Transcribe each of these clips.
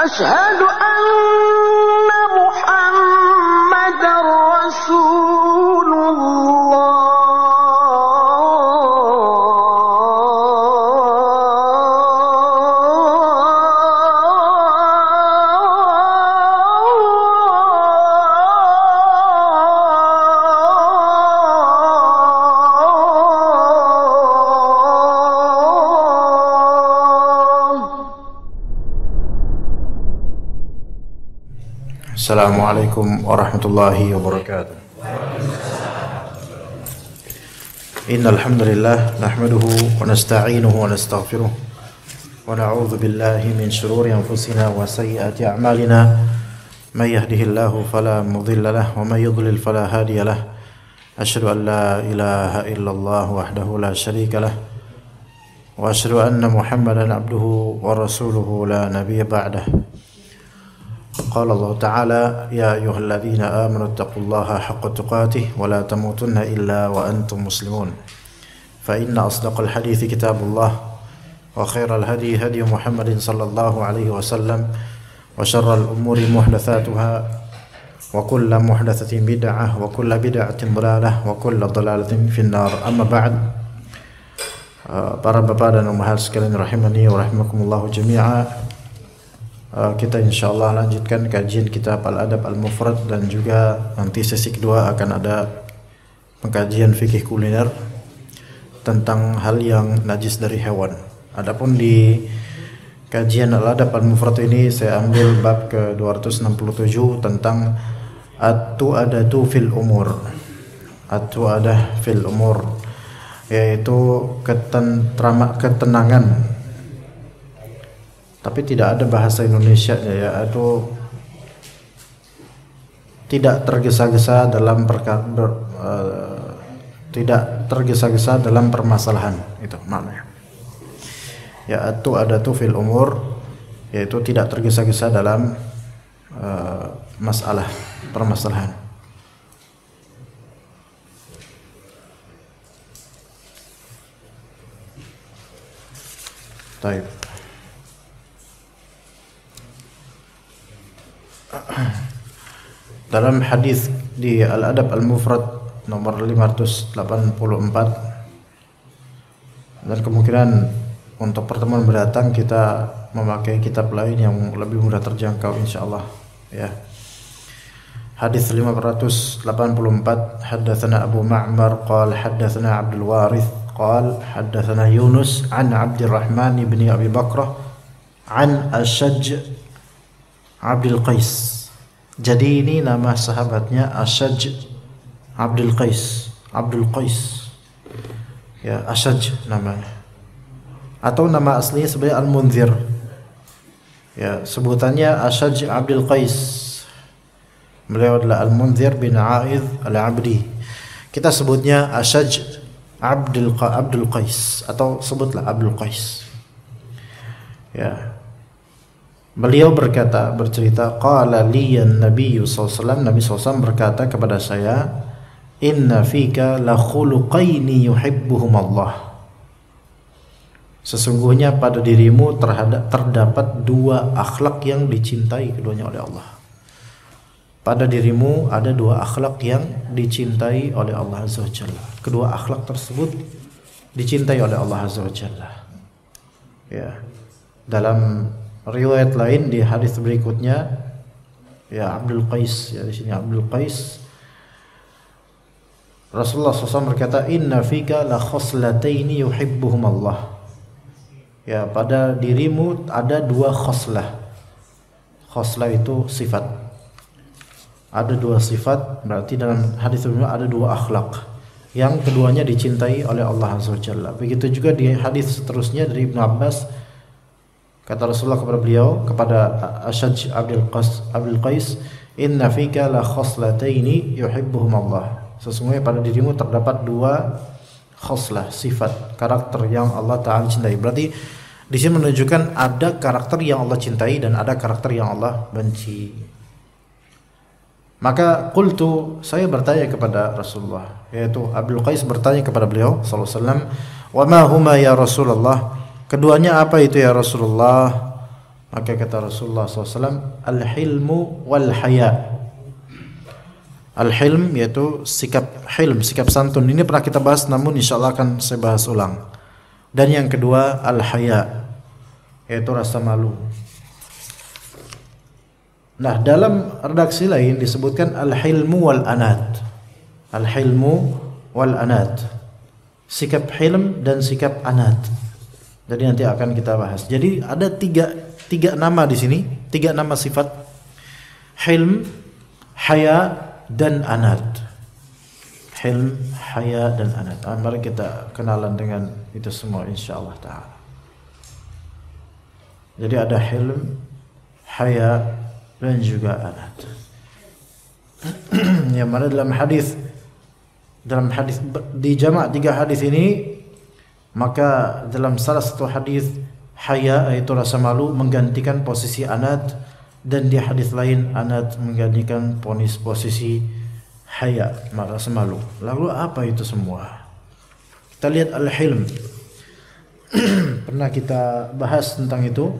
أشهد أن محمدًا رسول Assalamualaikum warahmatullahi wabarakatuh. Innal hamdalillah nahmaduhu wa nasta'inuhu wa nastaghfiruh wa na'udzu billahi min shururi anfusina wa sayyiati a'malina may yahdihillahu fala mudilla lahu wa may yudlil fala hadiya lahu. Asyhadu an la ilaha illallah wahdahu la syarika lahu wa asyhadu anna Muhammadan abduhu wa rasuluhu la nabiyya ba'dahu. قال الله تعالى يا أيها الذين آمنوا اتقوا الله حق تقاته ولا تموتن إلا وأنتم مسلمون فإن أصدق الحديث كتاب الله وخير الهدي هدي محمد صلى الله عليه وسلم وشر الأمور محدثاتها وكل محدثة بدعة وكل بدعة ضلالة وكل ضلالة في النار. أما بعد, para bapak dan ummahat sekalian rahimani wa rahimakumullah jami'a, kita insyaallah lanjutkan kajian kitab Al-Adab Al-Mufrad dan juga nanti sesi kedua akan ada pengkajian fikih kuliner tentang hal yang najis dari hewan. Adapun di kajian Al-Adab Al-Mufrad ini saya ambil bab ke-267 tentang at-tu'adatu fil umur. At-tu'adah fil umur yaitu ketenangan. Tapi tidak ada bahasa Indonesia ya, atau tidak tergesa-gesa dalam tidak tergesa-gesa dalam permasalahan, itu maknanya. Ya, at-tu'adatu fil umur yaitu tidak tergesa-gesa dalam masalah permasalahan. Baik. Dalam hadis di Al-Adab Al-Mufrad nomor 584, dan kemungkinan untuk pertemuan mendatang kita memakai kitab lain yang lebih mudah terjangkau insyaallah ya. Hadis 584, haddatsana Abu Ma'mar qala haddatsana Abdul Warith qala haddatsana Yunus an Abdurrahman bin Abi Bakrah an Ashaj Abdul Qais. Jadi ini nama sahabatnya Ashaj Abdul Qais. Ya, Ashaj namanya. Atau nama aslinya sebenarnya Al-Munzir. Ya, sebutannya Ashaj Abdul Qais. Beliau adalah Al-Munzir bin A'idh Al-Abdi. Kita sebutnya Ashaj Abdul Qais atau sebutlah Abdul Qais. Ya. Beliau bercerita, qala liyan nabiyyu sallallahu alaihi wasallam, Nabi SAW berkata kepada saya, inna fika la khuluqaini yuhibbuhum Allah. Sesungguhnya pada dirimu terdapat dua akhlak yang dicintai keduanya oleh Allah. Pada dirimu ada dua akhlak yang dicintai oleh Allah Azza wa Jalla. Kedua akhlak tersebut dicintai oleh Allah Azza wa Jalla. Ya. Dalam riwayat lain di hadis berikutnya, ya Abdul Qais, ya di sini Abdul Qais, Rasulullah SAW berkata, inna fika la khoslataini yuhibbuhum Allah. Ya, pada dirimu ada dua khoslah. Khoslah itu sifat. Ada dua sifat, berarti dalam hadis sebelumnya ada dua akhlak. Yang keduanya dicintai oleh Allah Azza wa Jalla. Begitu juga di hadis seterusnya dari Ibnu Abbas, kata Rasulullah kepada beliau, kepada Ashaj Abdul Qais, inna fika la khoslataini yuhibbuhum Allah. Sesungguhnya pada dirimu terdapat dua khoslah, sifat, karakter yang Allah Ta'ala cintai. Berarti di sini menunjukkan ada karakter yang Allah cintai dan ada karakter yang Allah benci. Maka qultu, saya bertanya kepada Rasulullah, yaitu Abdul Qais bertanya kepada beliau sallallahu alaihi wasallam, wa ma huma ya Rasulullah? Keduanya apa itu ya Rasulullah? Maka kata Rasulullah SAW, al-hilmu wal haya. Al-hilm yaitu sikap hilm, sikap santun. Ini pernah kita bahas, namun insyaallah akan saya bahas ulang. Dan yang kedua al-haya, yaitu rasa malu. Nah, dalam redaksi lain disebutkan al-hilmu wal anat. Al-hilmu wal anat. Sikap hilm dan sikap anat. Jadi nanti akan kita bahas. Jadi ada tiga nama di sini, 3 nama sifat: hilm, haya, dan anat. Hilm, haya, dan anat. Mari kita kenalan dengan itu semua insyaallah ta'ala. Jadi ada hilm, haya, dan juga anat. Yang mana dalam hadis di jamak 3 hadis ini, maka dalam salah satu hadis haya yaitu rasa malu menggantikan posisi anat, dan di hadis lain anat menggantikan posisi haya, rasa malu. Lalu apa itu semua? Kita lihat al-hilm. Pernah kita bahas tentang itu.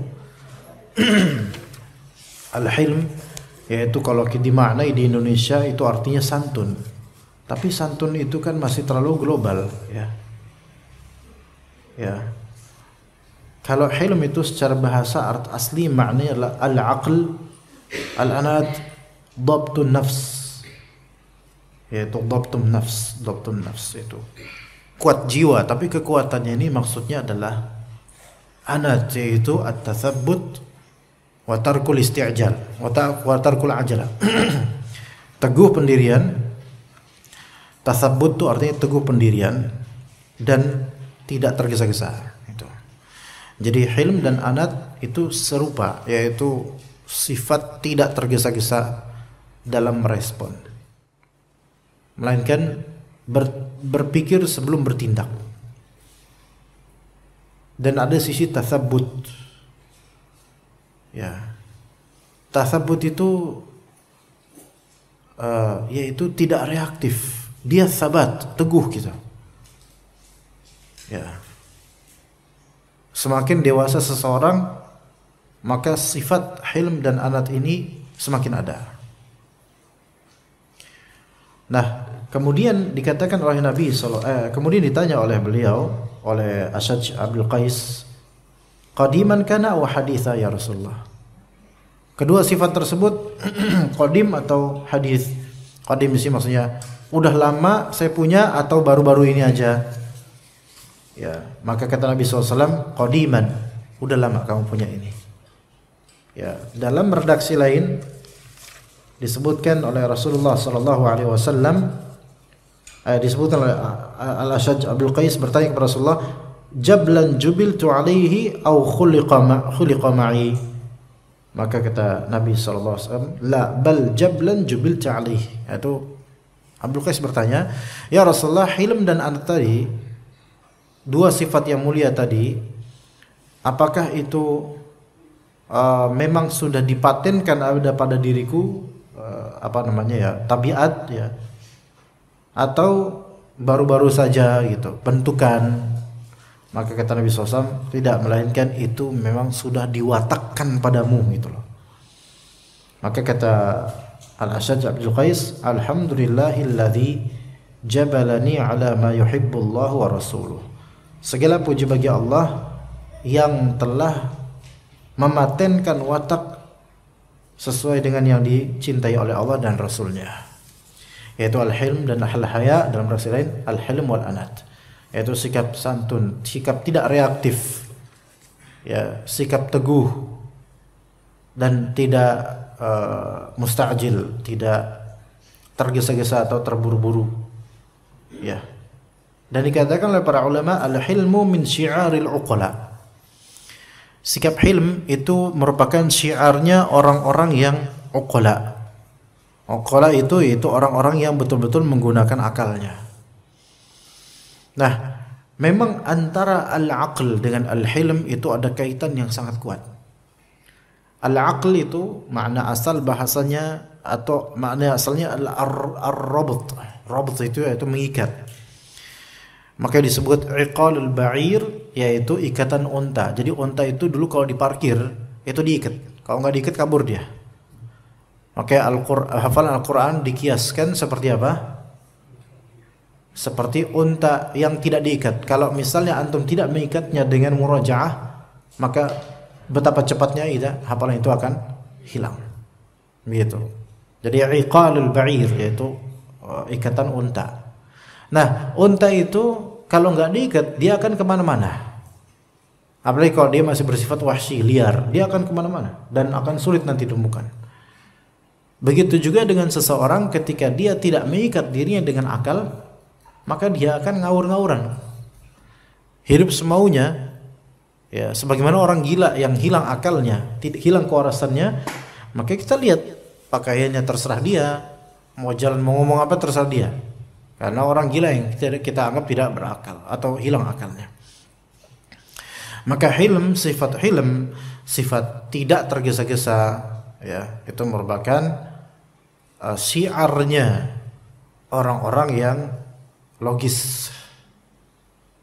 Al-hilm yaitu kalau dimaknai di Indonesia itu artinya santun. Tapi santun itu kan masih terlalu global, ya. Ya. Kalau hilm itu secara bahasa asli maknanya adalah al-aql, al-anat, dhabtun nafs. Yaitu dhabtun nafs itu kuat jiwa, tapi kekuatannya ini maksudnya adalah anat, yaitu at-tathabbut wa tarkul isti'jal wa tarkul ajalah. Teguh pendirian. Tathabbut itu artinya teguh pendirian dan tidak tergesa-gesa. Jadi hilm dan anat itu serupa, yaitu sifat tidak tergesa-gesa dalam merespon, melainkan berpikir sebelum bertindak. Dan ada sisi tathabbut. Ya, tathabbut itu yaitu tidak reaktif, dia sabat, teguh kita. Ya. Semakin dewasa seseorang, maka sifat hilm dan anat ini semakin ada. Nah, kemudian dikatakan oleh Nabi kemudian ditanya oleh beliau, oleh Ashaj Abdul Qais, qadiman kana wa haditha ya Rasulullah. Kedua sifat tersebut qadim atau hadis. Qadim di sini maksudnya udah lama saya punya atau baru-baru ini aja. Ya, maka kata Nabi SAW, qadiman, udah lama kamu punya ini. Ya, dalam redaksi lain disebutkan oleh Rasulullah SAW, disebutkan oleh Al-Ashaj Abdul Qais bertanya kepada Rasulullah, jablan jubiltu alaihi au khuliqa ma'i. Maka kata Nabi SAW, la bal jablan jubiltu alaihi. Itu Abdul Qais bertanya, ya Rasulullah, hilm dan anat tadi, 2 sifat yang mulia tadi, apakah itu memang sudah dipatenkan ada pada diriku, tabiat, ya, atau baru-baru saja gitu bentukan? Maka kata Nabi SAW, tidak, melainkan itu memang sudah diwatakkan padamu gitu loh. Maka kata Al-Ashaj Abdul Qais, alhamdulillahilladzi jabalani ala ma yuhibbullahu wa rasuluh. Segala puji bagi Allah yang telah mematenkan watak sesuai dengan yang dicintai oleh Allah dan Rasulnya, yaitu al-hilm dan al-haya. Dalam redaksi lain al-hilm wal anat, yaitu sikap santun, sikap tidak reaktif, ya, sikap teguh dan tidak musta'jil, tidak tergesa-gesa atau terburu-buru, ya. Dan dikatakan oleh para ulama, al-hilmu min syi'aril uqala. Sikap hilm itu merupakan syiarnya orang-orang yang uqala. Uqala itu yaitu orang-orang yang betul-betul menggunakan akalnya. Nah, memang antara al-aql dengan al-hilm itu ada kaitan yang sangat kuat. Al-aql itu makna asal bahasanya atau makna asalnya ar-rabt. Rabt itu yaitu mengikat. Maka disebut iqalul ba'ir, yaitu ikatan unta. Jadi unta itu dulu kalau diparkir itu diikat. Kalau nggak diikat kabur dia. Oke, hafal Al-Quran dikiaskan seperti apa? Seperti unta yang tidak diikat. Kalau misalnya antum tidak mengikatnya dengan murajaah, maka betapa cepatnya hafalan itu akan hilang. Begitu. Jadi iqalul ba'ir, yaitu ikatan unta. Nah, unta itu kalau nggak diikat dia akan kemana-mana. Apalagi kalau dia masih bersifat wahsy, liar, dia akan kemana-mana dan akan sulit nanti ditemukan. Begitu juga dengan seseorang ketika dia tidak mengikat dirinya dengan akal, maka dia akan ngawur-ngawuran, hidup semaunya, ya sebagaimana orang gila yang hilang akalnya, hilang kewarasannya. Maka kita lihat pakaiannya terserah dia, mau jalan mau ngomong apa terserah dia, karena orang gila yang kita anggap tidak berakal atau hilang akalnya. Maka sifat hilm, sifat tidak tergesa-gesa, ya, itu merupakan syiarnya orang-orang yang logis.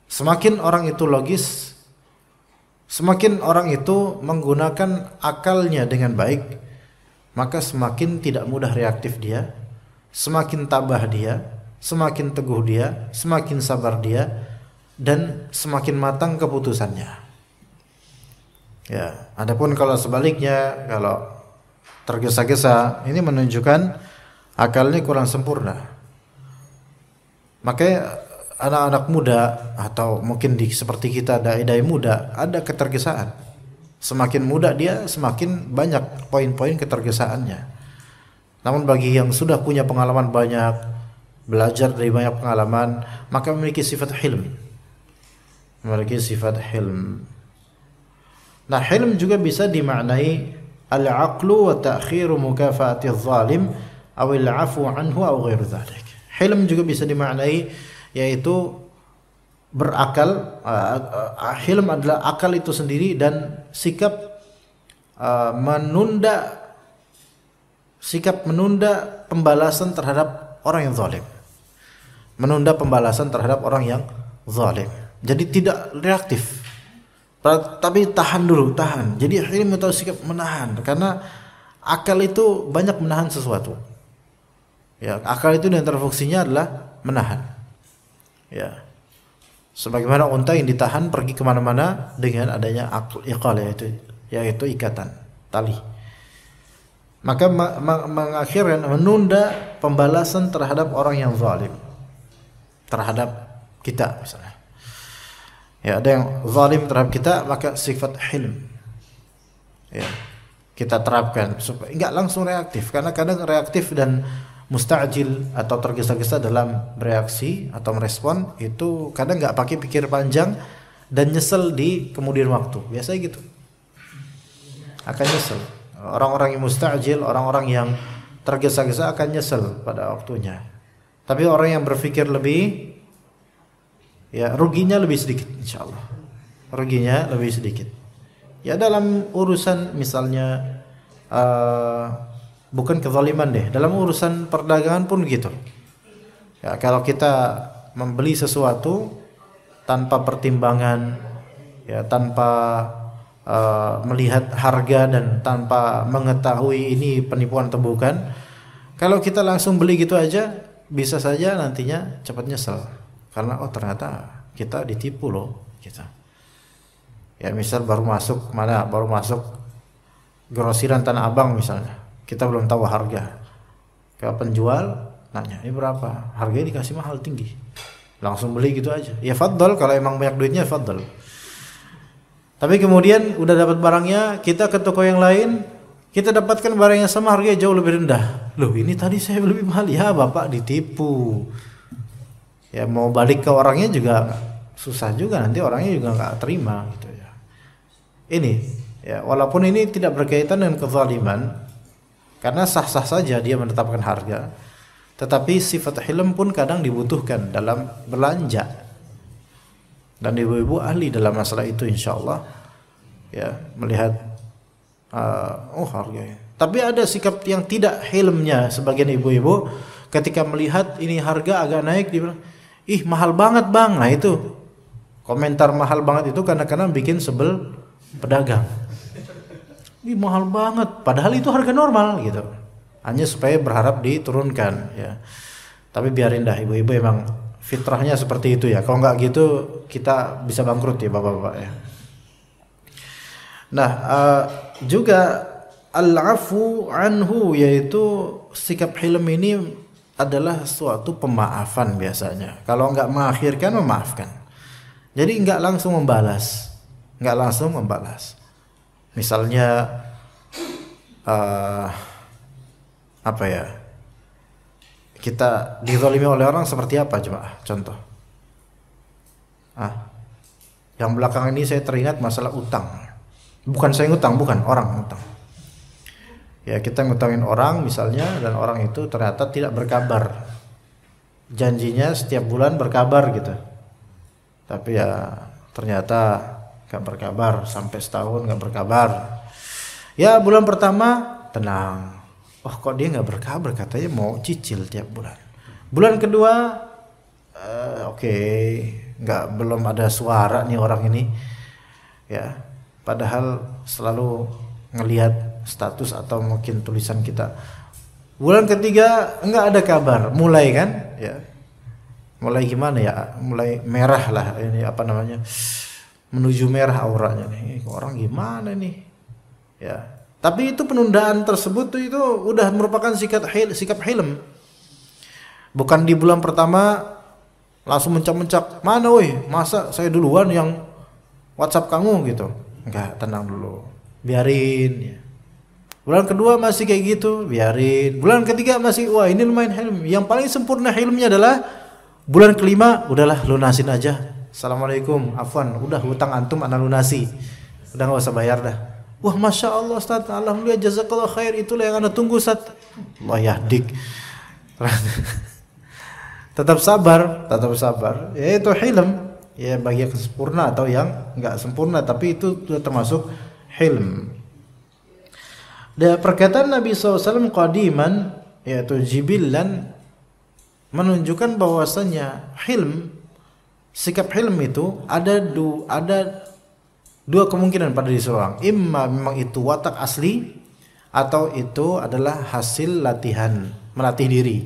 Semakin orang itu logis, semakin orang itu menggunakan akalnya dengan baik, maka semakin tidak mudah reaktif dia, semakin tabah dia, semakin teguh dia, semakin sabar dia, dan semakin matang keputusannya. Ya, adapun kalau sebaliknya, kalau tergesa-gesa, ini menunjukkan akalnya kurang sempurna. Makanya anak-anak muda atau mungkin seperti kita dai-dai muda ada ketergesaan. Semakin muda dia semakin banyak poin-poin ketergesaannya. Namun bagi yang sudah punya pengalaman banyak, belajar dari banyak pengalaman, maka memiliki sifat hilm. Memiliki sifat hilm. Nah, hilm juga bisa dimaknai al-aqlu wa ta'khiru mukafa'ati adh-dhalim aw al-'afwu 'anhu aw ghairu dzalik. Hilm juga bisa dimaknai yaitu berakal. Hilm adalah akal itu sendiri dan sikap menunda pembalasan terhadap orang yang zalim. Menunda pembalasan terhadap orang yang zalim. Jadi tidak reaktif, tapi tahan dulu, tahan. Jadi hilm itu sikap menahan, karena akal itu banyak menahan sesuatu. Ya, akal itu dan fungsinya adalah menahan. Ya, sebagaimana unta yang ditahan pergi kemana-mana dengan adanya iqal, yaitu ikatan tali. Maka mengakhirkan menunda pembalasan terhadap orang yang zalim, terhadap kita misalnya. Ya, ada yang zalim terhadap kita, maka sifat hilm, ya, kita terapkan supaya enggak langsung reaktif, karena kadang reaktif dan musta'jil atau tergesa-gesa dalam bereaksi atau merespon itu kadang enggak pakai pikir panjang dan nyesel di kemudian waktu. Biasanya gitu, akan nyesel. Orang-orang yang musta'jil, orang-orang yang tergesa-gesa akan nyesel pada waktunya. Tapi orang yang berpikir lebih, ya, ruginya lebih sedikit, insyaallah. Ruginya lebih sedikit. Ya, dalam urusan misalnya bukan kezaliman deh, dalam urusan perdagangan pun gitu. Ya, kalau kita membeli sesuatu tanpa pertimbangan, ya, tanpa melihat harga dan tanpa mengetahui ini penipuan atau bukan, kalau kita langsung beli gitu aja, bisa saja nantinya cepat nyesel. Karena ternyata kita ditipu loh kita. Ya, misal baru masuk grosiran Tanah Abang misalnya, kita belum tahu harga. Ke penjual nanya, ini berapa? Harganya dikasih mahal tinggi. Langsung beli gitu aja. Ya fadl, kalau emang banyak duitnya fadl. Tapi kemudian udah dapat barangnya, kita ke toko yang lain, kita dapatkan barang yang sama harganya jauh lebih rendah. Loh, ini tadi saya lebih mahal. Ya Bapak ditipu. Ya, mau balik ke orangnya juga susah juga, nanti orangnya juga nggak terima gitu ya. Ini, ya, walaupun ini tidak berkaitan dengan kezaliman, karena sah-sah saja dia menetapkan harga, tetapi sifat hilm pun kadang dibutuhkan dalam belanja. Dan ibu-ibu ahli dalam masalah itu insyaallah, ya, melihat harganya. Tapi ada sikap yang tidak hilmnya sebagian ibu-ibu ketika melihat ini harga agak naik, dia bilang, ih mahal banget bang. Nah itu komentar mahal banget itu kadang-kadang bikin sebel pedagang. Ini mahal banget, padahal itu harga normal gitu. Hanya supaya berharap diturunkan ya. Tapi biarin dah, ibu-ibu emang fitrahnya seperti itu ya. Kalau nggak gitu kita bisa bangkrut ya bapak-bapak ya. Nah, juga al-afu anhu, yaitu sikap hilm ini adalah suatu pemaafan biasanya. Kalau nggak mengakhirkan, memaafkan. Jadi nggak langsung membalas, Misalnya apa ya? Kita dizalimi oleh orang seperti apa coba? Contoh. Yang belakangan ini saya teringat masalah utang. Bukan saya ngutang, bukan, orang ngutang. Ya, kita ngutangin orang misalnya, dan orang itu ternyata tidak berkabar. Janjinya setiap bulan berkabar gitu. Tapi ya ternyata gak berkabar, sampai setahun gak berkabar. Ya bulan pertama tenang. Oh kok dia gak berkabar, katanya mau cicil tiap bulan. Bulan kedua oke, belum ada suara nih orang ini. Ya, padahal selalu ngelihat status atau mungkin tulisan kita. Bulan ketiga nggak ada kabar, mulai kan? Ya, mulai gimana ya? Mulai merah lah ini apa namanya? Menuju merah auranya nih. Orang gimana nih? Ya, tapi itu penundaan tersebut itu udah merupakan sikap hilm. Bukan di bulan pertama langsung mencak-mencak, mana woi, masa saya duluan yang WhatsApp kamu gitu. Enggak, tenang dulu, biarin ya. Bulan kedua masih kayak gitu, biarin. Bulan ketiga masih, wah ini lumayan hilm. Yang paling sempurna hilmnya adalah bulan kelima, udahlah lunasin aja. Assalamualaikum, afwan, udah hutang antum ana lunasi, udah nggak usah bayar dah. Wah masya Allah Ustaz, alhamdulillah, jazakallah khair, itulah yang anda tunggu Ustaz. Allah yahdik. Tetap sabar, ya itu hilm. Ya bagi yang sempurna atau yang enggak sempurna, tapi itu sudah termasuk hilm. Dan perkataan Nabi SAW qadiman, yaitu jibillan, menunjukkan bahwasanya hilm, sikap hilm itu ada dua kemungkinan pada diri seorang. Imma memang itu watak asli, atau itu adalah hasil latihan, melatih diri.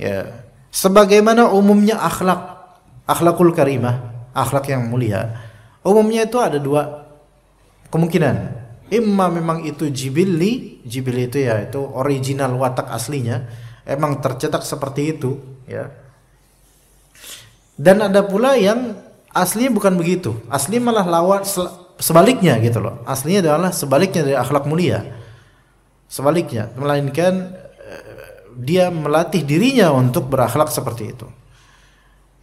Ya, sebagaimana umumnya akhlakul karimah, akhlak yang mulia, umumnya itu ada dua kemungkinan. Imma memang itu jibili itu ya itu original watak aslinya, emang tercetak seperti itu ya. Dan ada pula yang aslinya bukan begitu, asli malah lawan sebaliknya gitu loh. Aslinya adalah sebaliknya dari akhlak mulia, sebaliknya, melainkan dia melatih dirinya untuk berakhlak seperti itu.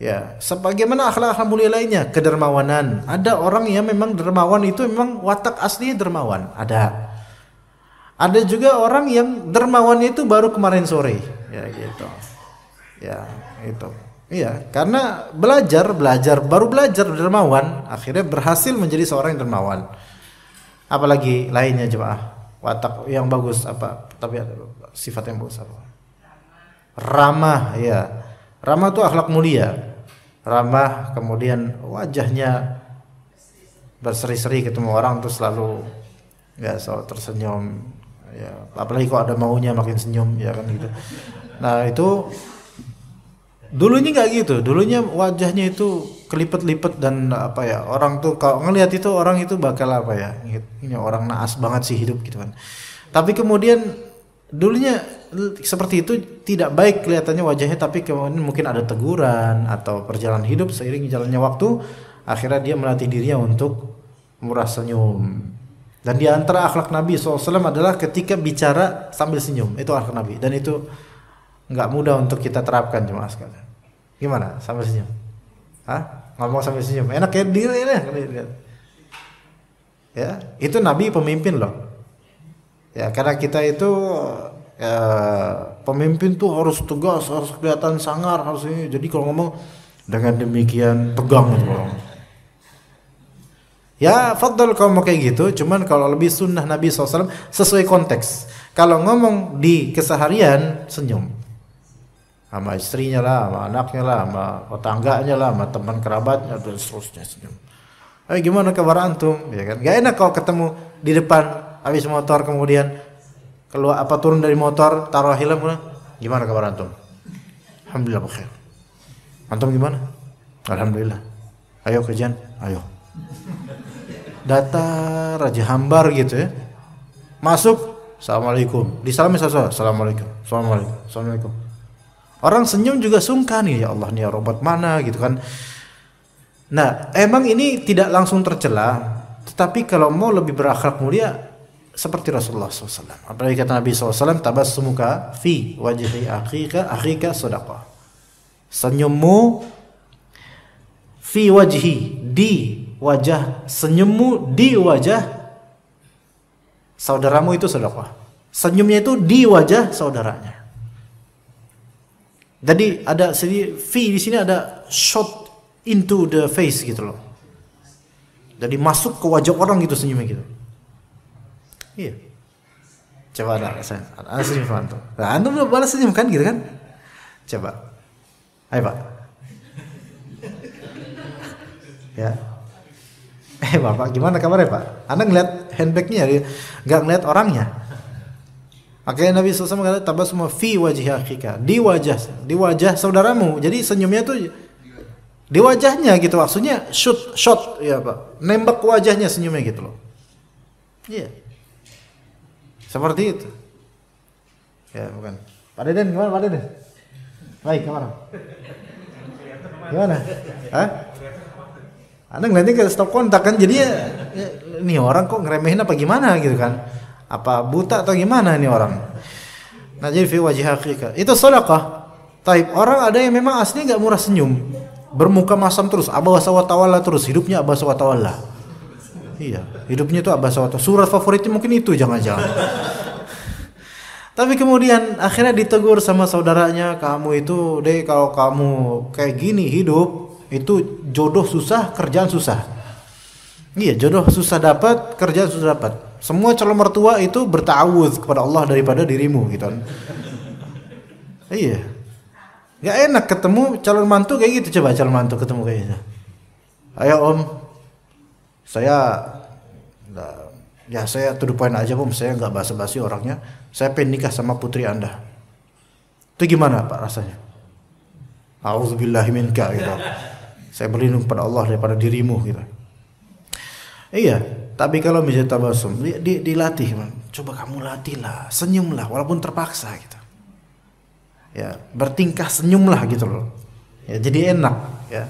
Ya, sebagaimana akhlak mulia lainnya, kedermawanan. Ada orang yang memang dermawan itu memang watak aslinya dermawan. Ada juga orang yang dermawannya itu baru kemarin sore. Ya gitu. Ya, itu. Iya, karena baru belajar dermawan, akhirnya berhasil menjadi seorang yang dermawan. Apalagi lainnya coba, watak yang bagus apa? Tapi ada sifat yang bagus apa? Ramah, ya. Ramah itu akhlak mulia. Ramah, kemudian wajahnya berseri-seri ketemu orang tuh selalu tersenyum ya, apalagi kalau ada maunya makin senyum ya kan gitu. Nah itu dulunya nggak gitu, dulunya wajahnya itu kelipet-lipet dan apa ya, orang tuh kalau ngelihat itu orang itu bakal apa ya, ini orang naas banget sih hidup gitu kan. Tapi kemudian dulunya seperti itu tidak baik kelihatannya wajahnya, tapi kemudian mungkin ada teguran atau perjalanan hidup seiring jalannya waktu, akhirnya dia melatih dirinya untuk murah senyum. Dan di antara akhlak Nabi SAW adalah ketika bicara sambil senyum, itu akhlak Nabi, dan itu nggak mudah untuk kita terapkan jemaah sekalian. Gimana sambil senyum? Ngomong sambil senyum, enak ya diri ya, itu Nabi pemimpin loh. Ya karena kita itu pemimpin tuh harus tegas, harus kelihatan sangar, harus ini. Jadi kalau ngomong dengan demikian tegang gitu. Ya, fadl kalau mau kayak gitu. Cuman kalau lebih sunnah Nabi SAW sesuai konteks. Kalau ngomong di keseharian senyum, sama istrinya lah, sama anaknya lah, sama tetangganya lah, sama teman kerabatnya dan seterusnya senyum. Gimana kabar antum? Ya kan? Gak enak kalau ketemu di depan habis motor kemudian keluar turun dari motor, taruh helm, gimana kabar antum? Alhamdulillah bukhair. Antum gimana? Alhamdulillah. Ayo kerjaan, ayo. Datar aja, hambar gitu ya. Masuk, assalamualaikum. Disalami assalamualaikum, assalamualaikum, assalamualaikum. Orang senyum juga sungkan nih, ya Allah nih robot mana gitu kan. Nah, emang ini tidak langsung tercela, tetapi kalau mau lebih berakhlak mulia seperti Rasulullah SAW. Apalagi kata Nabi SAW, tabassumuka fi wajhi akhika sadaqah. Senyummu fi wajhi, di wajah, senyummu di wajah saudaramu itu sedekah. Senyumnya itu di wajah saudaranya. Jadi ada fi di sini ada shot into the face gitu loh. Jadi masuk ke wajah orang gitu senyumnya gitu. Iya. Coba ada saya. Ada senyum antum. Nah, antum udah balas senyum kan gitu kan? Coba. Ayo Pak. Ya. Bapak gimana kabarnya Pak? Anda ngeliat handbagnya ya, nggak ngeliat orangnya. Akhirnya Nabi SAW mengatakan tabassum fi wajhi akhika, di wajah saudaramu. Jadi senyumnya tuh di wajahnya gitu, maksudnya shot ya Pak. Nembak ke wajahnya senyumnya gitu loh. Iya. Seperti itu. Ya bukan. Pak Deden gimana Pak Deden? Baik, kemana? Gimana? Hah? Anda ngeliatnya ke stop kontak kan, jadi ya, nih orang kok ngeremehin apa gimana gitu kan? Apa buta atau gimana nih orang? Nah jadi fi wajhi haqiqah itu sedekah. Taib orang ada yang memang aslinya nggak murah senyum, bermuka masam terus, abasa wa tawalla terus, hidupnya abasa wa tawalla. Iya, hidupnya itu abasa wa tawalla. Surat favoritnya mungkin itu jangan-jangan. Tapi kemudian akhirnya ditegur sama saudaranya, kamu itu deh kalau kamu kayak gini hidup itu jodoh susah, kerjaan susah. Iya, jodoh susah dapat, kerjaan susah dapat. Semua calon mertua itu bertawuz kepada Allah daripada dirimu gitu kan. Iya. Gak enak ketemu calon mantu kayak gitu. Coba calon mantu ketemu kayak gitu. Ayo Om, saya to the point aja Om, saya gak basa-basi orangnya. Saya pengen nikah sama putri Anda. Itu gimana Pak rasanya? A'udzubillahi minka gitu. Saya berlindung pada Allah daripada dirimu gitu. Iya, tapi kalau misalnya tabassum, dilatih, man. Coba kamu latihlah, senyumlah walaupun terpaksa gitu. Ya, bertingkah senyumlah gitu loh. Ya, jadi enak ya.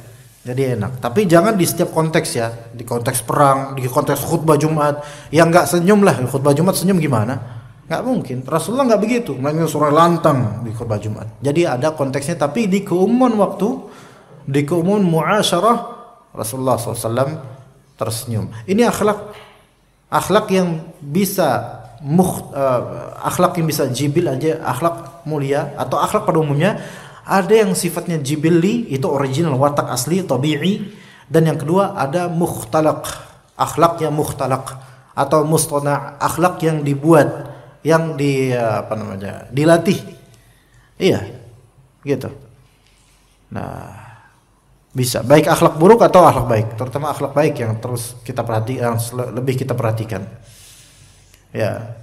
Jadi enak. Tapi jangan di setiap konteks ya, di konteks perang, di konteks khutbah Jumat, yang enggak senyumlah. Khutbah Jumat senyum gimana? Enggak mungkin. Rasulullah enggak begitu. Mainnya suara lantang di khutbah Jumat. Jadi ada konteksnya, tapi di keumuman waktu, di keumuman muasyarah Rasulullah SAW tersenyum. Ini akhlak yang bisa akhlak yang bisa jibil aja, akhlak mulia atau akhlak pada umumnya. Ada yang sifatnya jibilli, itu original, watak asli, tabi'i, dan yang kedua ada mukhtalaq, akhlak yang mukhtalaq atau mustana', akhlak yang dibuat, yang dilatih. Iya. Gitu. Nah, bisa baik akhlak buruk atau akhlak baik, terutama akhlak baik yang terus kita perhatikan, lebih kita perhatikan ya.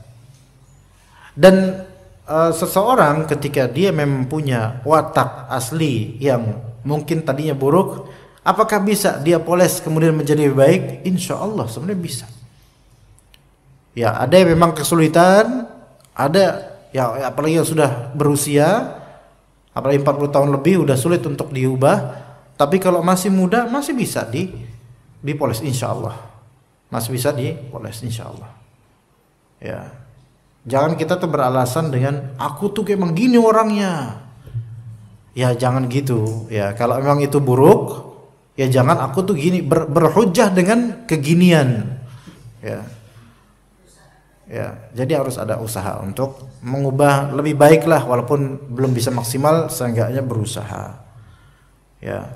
Dan seseorang ketika dia memang punya watak asli yang mungkin tadinya buruk, apakah bisa dia poles kemudian menjadi lebih baik? Insya Allah sebenarnya bisa ya. Ada yang memang kesulitan, ada ya apalagi yang sudah berusia, apalagi 40 tahun lebih udah sulit untuk diubah. Tapi kalau masih muda masih bisa dipoles insya Allah. Masih bisa dipoles insya Allah. Ya. Jangan kita tuh beralasan dengan aku tuh kayak begini orangnya. Ya jangan gitu. Ya kalau memang itu buruk, ya jangan aku tuh gini, berhujjah dengan keginian. Ya. Ya, jadi harus ada usaha untuk mengubah lebih baik lah, walaupun belum bisa maksimal, seenggaknya berusaha. Ya.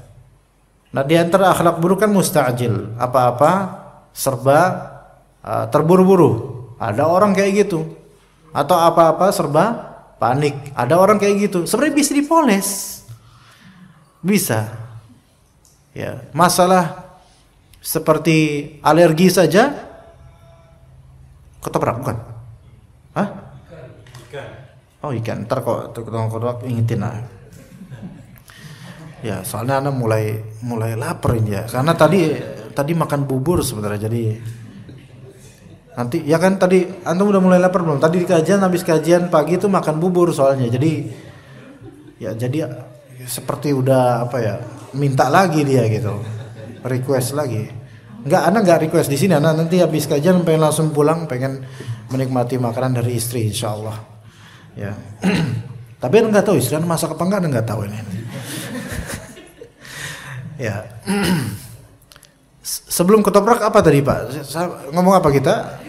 Nah, di antara akhlak buruk kan musta'jil, apa-apa serba terburu-buru. Ada orang kayak gitu. Atau apa-apa serba panik. Ada orang kayak gitu. Sebenarnya bisa dipoles. Bisa. Ya, masalah seperti alergi saja Ketoprak bukan? Hah? Oh ikan. Ntar kok tukang ketoprak ingetin lah. Ya soalnya Ana mulai lapar ini ya. Karena tadi makan bubur sebenarnya, jadi nanti ya kan tadi antum udah mulai lapar belum? Tadi di kajian, habis kajian pagi itu makan bubur soalnya. Jadi seperti udah apa ya, minta lagi dia gitu. Request lagi. Ana enggak request di sini. Ana nanti habis kajian pengen langsung pulang, pengen menikmati makanan dari istri insyaallah. Ya. Tapi Ana enggak tahu istri Ana masak apa enggak, Ana enggak tahu ini. Ya. Sebelum ketoprak apa tadi Pak? Ngomong apa kita?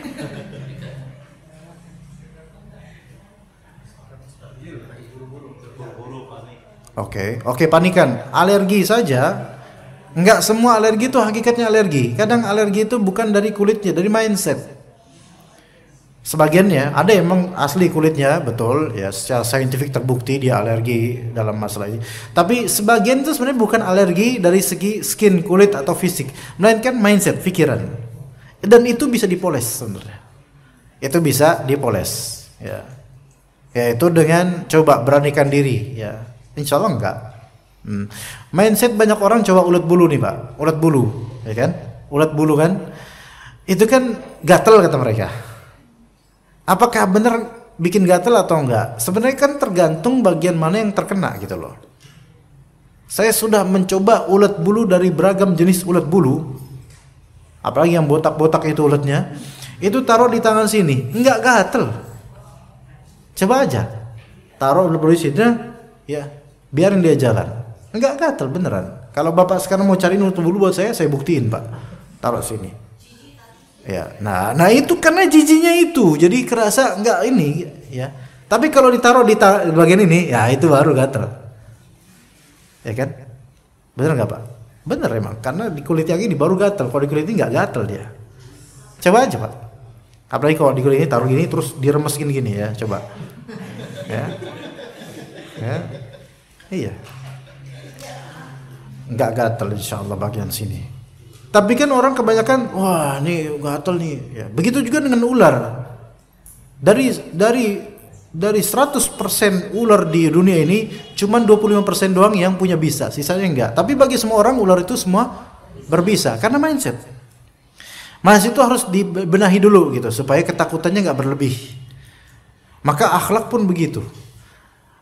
Oke, panikan. Alergi saja. Enggak semua alergi itu hakikatnya alergi. Kadang alergi itu bukan dari kulitnya, dari mindset. Sebagiannya ada emang asli kulitnya, betul ya, secara saintifik terbukti dia alergi dalam masalah ini. Tapi sebagian itu sebenarnya bukan alergi dari segi skin, kulit atau fisik, melainkan mindset, pikiran. Dan itu bisa dipoles sebenarnya. Itu bisa dipoles, ya. Yaitu dengan coba beranikan diri, ya. Insya Allah enggak. Mindset banyak orang coba ulet bulu nih Pak, ulet bulu, ya kan? Ulet bulu kan, itu kan gatel kata mereka. Apakah benar bikin gatel atau enggak? Sebenarnya kan tergantung bagian mana yang terkena gitu loh. Saya sudah mencoba ulet bulu dari beragam jenis ulet bulu, apalagi yang botak-botak itu uletnya, itu taruh di tangan sini, enggak gatel. Coba aja, taruh ulet bulu di sini, ya, biarin dia jalan, enggak gatel beneran. Kalau Bapak sekarang mau cari ulet bulu buat saya buktiin Pak, taruh sini. Ya, nah itu karena jijinya itu, jadi kerasa enggak ini, ya. Tapi kalau ditaruh di bagian ini, ya itu baru gatel, ya kan? Bener nggak Pak? Bener emang, karena di kulit yang ini baru gatel, kalau di kulit ini nggak gatel dia. Coba aja Pak. Apalagi kalau di kulit ini taruh gini, terus diremes gini ya, coba. Ya, iya. Nggak gatel insyaallah bagian sini. Tapi kan orang kebanyakan, wah nih gatel nih. Ya, begitu juga dengan ular. Dari 100% ular di dunia ini, cuman 25% doang yang punya bisa, sisanya enggak. Tapi bagi semua orang ular itu semua berbisa karena mindset. Mindset itu harus dibenahi dulu gitu supaya ketakutannya enggak berlebih. Maka akhlak pun begitu.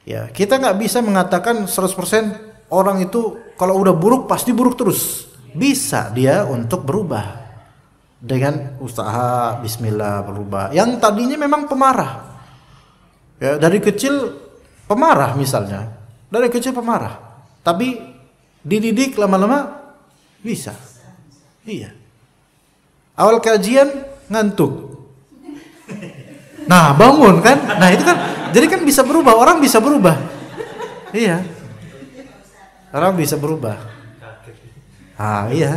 Ya, kita enggak bisa mengatakan 100% orang itu kalau udah buruk pasti buruk terus. Bisa dia untuk berubah dengan usaha bismillah berubah. Yang tadinya memang pemarah, ya dari kecil pemarah misalnya, dari kecil pemarah, tapi dididik lama-lama bisa. Iya. Awal kajian ngantuk, nah bangun kan, nah itu kan, jadi kan bisa berubah, orang bisa berubah. Iya, orang bisa berubah. Iya,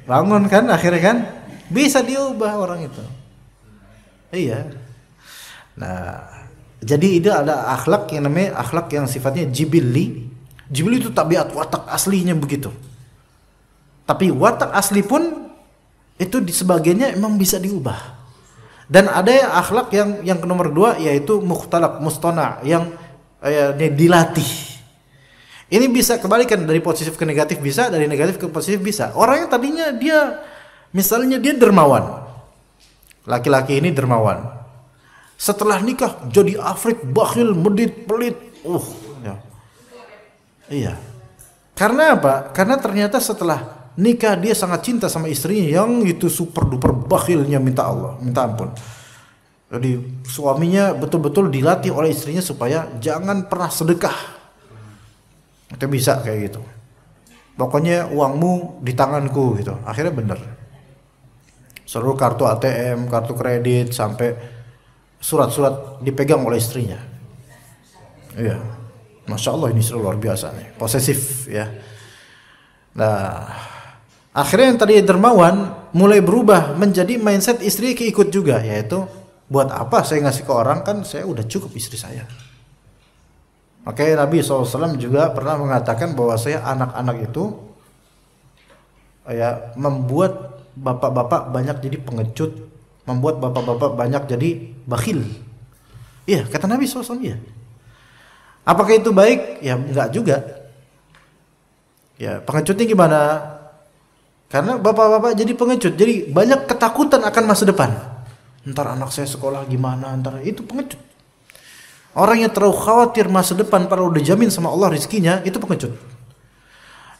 bangun kan akhirnya kan bisa diubah orang itu. Iya. Nah, jadi itu ada akhlak yang namanya akhlak yang sifatnya jibilli. Jibilli itu tabiat watak aslinya begitu. Tapi watak asli pun itu di sebagiannya emang bisa diubah. Dan ada akhlak yang nomor 2 yaitu mukhtalaq mustana yang dilatih. Ini bisa kebalikan dari positif ke negatif bisa, dari negatif ke positif bisa. Orang yang tadinya dia misalnya dia dermawan. Laki-laki ini dermawan. Setelah nikah jadi afrik, bakhil, medit, pelit. Ya. Iya. Karena apa? Karena ternyata setelah nikah dia sangat cinta sama istrinya yang itu super duper bakhilnya minta ampun. Jadi suaminya betul-betul dilatih oleh istrinya supaya jangan pernah sedekah. Itu bisa kayak gitu. Pokoknya uangmu di tanganku gitu. Akhirnya bener. Seluruh kartu ATM, kartu kredit sampai surat-surat dipegang oleh istrinya. Iya. Masya Allah ini luar biasa nih. Posesif ya. Nah, akhirnya yang tadi dermawan mulai berubah menjadi mindset istri keikut juga, yaitu buat apa saya ngasih ke orang, kan saya udah cukup istri saya. Makanya Nabi SAW juga pernah mengatakan bahwa saya anak-anak itu ya membuat bapak-bapak banyak jadi pengecut, membuat bapak-bapak banyak jadi bakhil. Iya, kata Nabi SAW, iya. Apakah itu baik? Ya enggak juga. Ya, pengecutnya gimana? Karena bapak-bapak jadi pengecut, jadi banyak ketakutan akan masa depan. Ntar anak saya sekolah gimana, ntar itu pengecut. Orang yang terlalu khawatir masa depan padahal udah jamin sama Allah rezekinya, itu pengecut.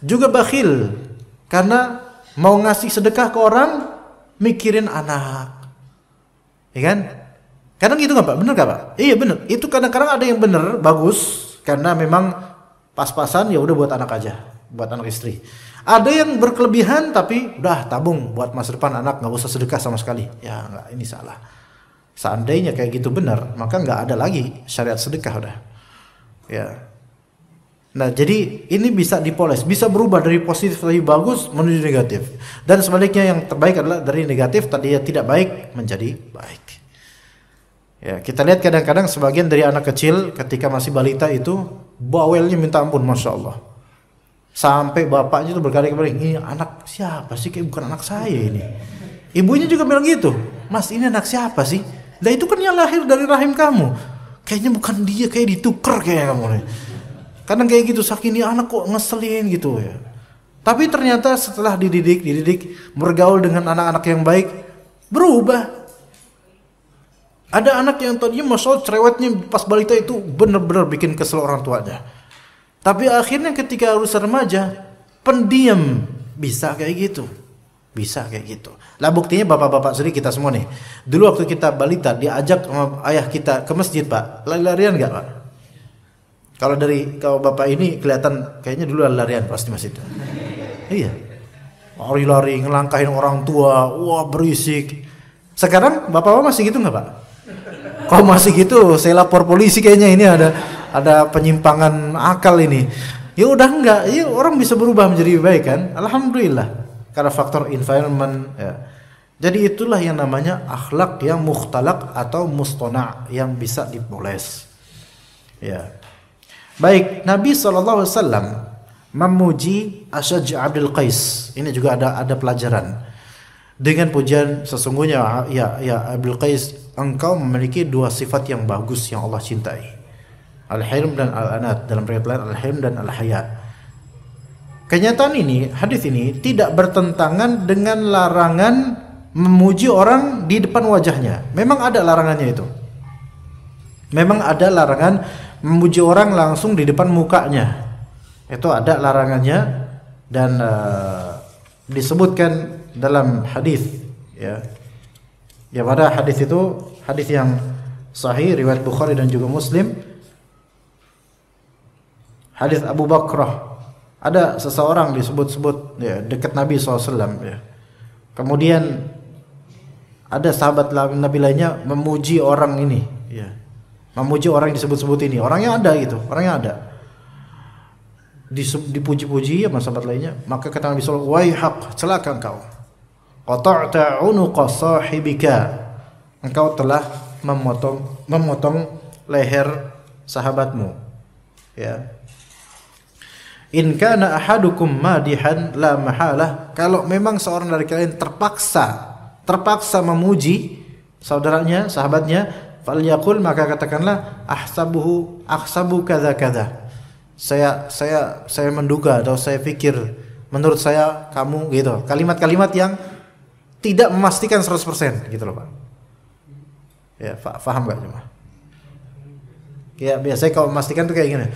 Juga bakhil, karena mau ngasih sedekah ke orang, mikirin anak. Ya kan? Kadang gitu nggak Pak? Bener nggak Pak? Iya bener. Itu kadang-kadang ada yang bener, bagus, karena memang pas-pasan ya udah buat anak aja, buat anak istri. Ada yang berkelebihan tapi udah tabung buat masa depan anak, nggak usah sedekah sama sekali. Ya nggak, ini salah. Seandainya kayak gitu benar, maka nggak ada lagi syariat sedekah udah. Ya. Nah jadi ini bisa dipoles, bisa berubah dari positif lebih bagus menuju negatif. Dan sebaliknya yang terbaik adalah dari negatif tadi ya tidak baik menjadi baik. Ya, kita lihat kadang-kadang sebagian dari anak kecil ketika masih balita itu bawelnya minta ampun, masya Allah. Sampai bapaknya itu berkali-kali, ini anak siapa sih? Kayak bukan anak saya ini. Ibunya juga bilang gitu, Mas ini anak siapa sih? Nah itu kan yang lahir dari rahim kamu. Kayaknya bukan dia, kayak ditukar kayak kamu nih. Kadang kayak gitu, saking ini anak kok ngeselin gitu ya. Tapi ternyata setelah dididik, bergaul dengan anak-anak yang baik, berubah. Ada anak yang tadinya masya Allah cerewetnya pas balita itu benar-benar bikin kesel orang tuanya. Tapi akhirnya ketika harus remaja, pendiam, bisa kayak gitu. Bisa kayak gitu. Lah buktinya bapak-bapak sendiri kita semua nih. Dulu waktu kita balita diajak sama ayah kita ke masjid Pak, lari-larian enggak Pak? Kalau bapak ini kelihatan kayaknya dulu larian pasti masjid. Iya. Lari-lari ngelangkahin orang tua, wah berisik. Sekarang bapak-bapak masih gitu enggak Pak? Kalau masih gitu, saya lapor polisi kayaknya ini ada penyimpangan akal ini. Ya udah enggak, ya orang bisa berubah menjadi baik kan? Alhamdulillah. Karena faktor environment ya. Jadi itulah yang namanya akhlak yang mukhtalaq atau mustana' yang bisa dipoles. Ya. Baik, Nabi SAW memuji Asyaj Abdul Qais. Ini juga ada pelajaran. Dengan pujian sesungguhnya ya Abdul Qais, engkau memiliki dua sifat yang bagus yang Allah cintai. Al-Hilm dan Al-Anat, dalam riwayat lain Al-Hilm dan Al-Haya. Kenyataan ini, hadis ini tidak bertentangan dengan larangan memuji orang di depan wajahnya. Memang ada larangannya itu. Memang ada larangan memuji orang langsung di depan mukanya. Itu ada larangannya dan disebutkan dalam hadis ya. Ya pada hadis itu hadis yang sahih riwayat Bukhari dan juga Muslim. Hadis Abu Bakrah, ada seseorang disebut-sebut ya, dekat Nabi SAW ya. Kemudian ada sahabat Nabi lainnya memuji orang ini ya. Memuji orang yang disebut-sebut ini. Orangnya ada gitu, orangnya ada. Dipuji-puji sama sahabat lainnya, maka kata Nabi SAW, "Waihaq, celaka engkau. Qata'ta 'unuqa sahibika." Engkau telah memotong leher sahabatmu. Ya. In kana ahadukum madihan la mahalah, kalau memang seorang dari kalian terpaksa memuji saudaranya, sahabatnya, falyaqul, maka katakanlah ahsabu kadza kadza. Saya menduga atau saya pikir, menurut saya kamu gitu. Kalimat-kalimat yang tidak memastikan 100% gitu loh Pak. Ya, paham enggak cuma? Ya biasanya kalau memastikan tuh kayak gini.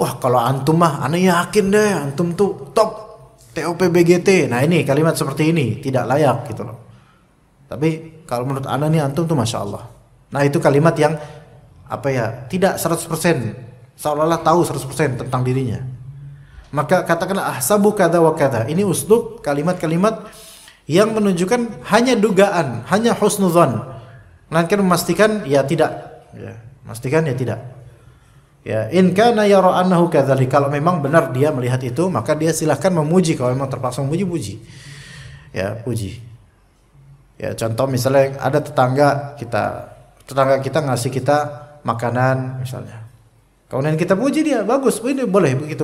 Wah, kalau antum mah ana yakin deh antum tuh top TOP BGT. Nah, ini kalimat seperti ini tidak layak gitu loh. Tapi kalau menurut ana nih antum tuh Masya Allah. Nah, itu kalimat yang apa ya, tidak 100%, seolah-olah tahu 100% tentang dirinya. Maka katakanlah ahsabu kadza wa kadza. Ini uslub kalimat-kalimat yang menunjukkan hanya dugaan, hanya husnudzan. Melainkan memastikan ya tidak, ya, memastikan ya tidak. Ya, in kana yara annahu kadzalik, kalau memang benar dia melihat itu, maka dia silahkan memuji. Kalau memang terpaksa memuji, puji. Ya, puji. Ya, contoh misalnya ada tetangga kita ngasih kita makanan misalnya. Kemudian kita puji dia, bagus, ini boleh begitu